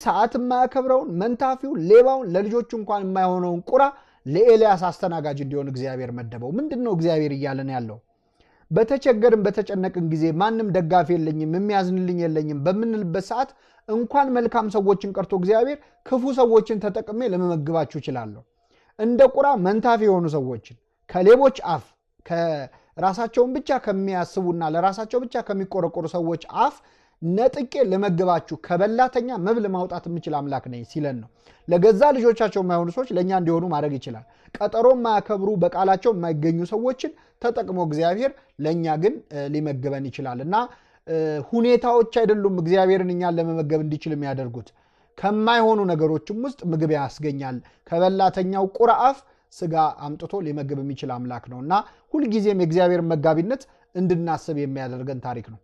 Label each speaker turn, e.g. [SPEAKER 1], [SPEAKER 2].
[SPEAKER 1] ሰዓት የማያከብረውን መንታፊውን ሌባውን ለልጆቹ እንኳን የማይሆነውን ቁራ ለኤልያስ አስተናጋጅ እንዲሆን እግዚአብሔር መደበው። ምንድነው እግዚአብሔር እያለን ያለው? በተቸገርን በተጨነቅን ጊዜ ማንም ደጋፊ የለኝም የሚያዝንልኝ የለኝም በምንልበት ሰዓት እንኳን መልካም ሰዎችን ቀርቶ እግዚአብሔር ክፉ ሰዎችን ተጠቅሜ ለመመግባችሁ ይችላል። እንደ ቁራ መንታፊ የሆኑ ሰዎችን ከሌቦች አፍ ከራሳቸውን ብቻ ከሚያስቡና ለራሳቸው ብቻ ከሚቆረቆሩ ሰዎች አፍ ነጥቄ ለመግባችሁ ከበላተኛ መብል ማውጣት የምችል አምላክ ነኝ ሲለን ነው። ለገዛ ልጆቻቸው የማይሆኑ ሰዎች ለኛ እንዲሆኑ ማድረግ ይችላል። ቀጠሮ የማያከብሩ በቃላቸው የማይገኙ ሰዎችን ተጠቅሞ እግዚአብሔር ለኛ ግን ሊመግበን ይችላልና ሁኔታዎች አይደሉም እግዚአብሔርን እኛን ለመመገብ እንዲችል የሚያደርጉት። ከማይሆኑ ነገሮችም ውስጥ ምግብ ያስገኛል። ከበላተኛው ቁራ አፍ ስጋ አምጥቶ ሊመግብ የሚችል አምላክ ነውና ሁሉ ጊዜም የእግዚአብሔር መጋቢነት እንድናስብ የሚያደርገን ታሪክ ነው።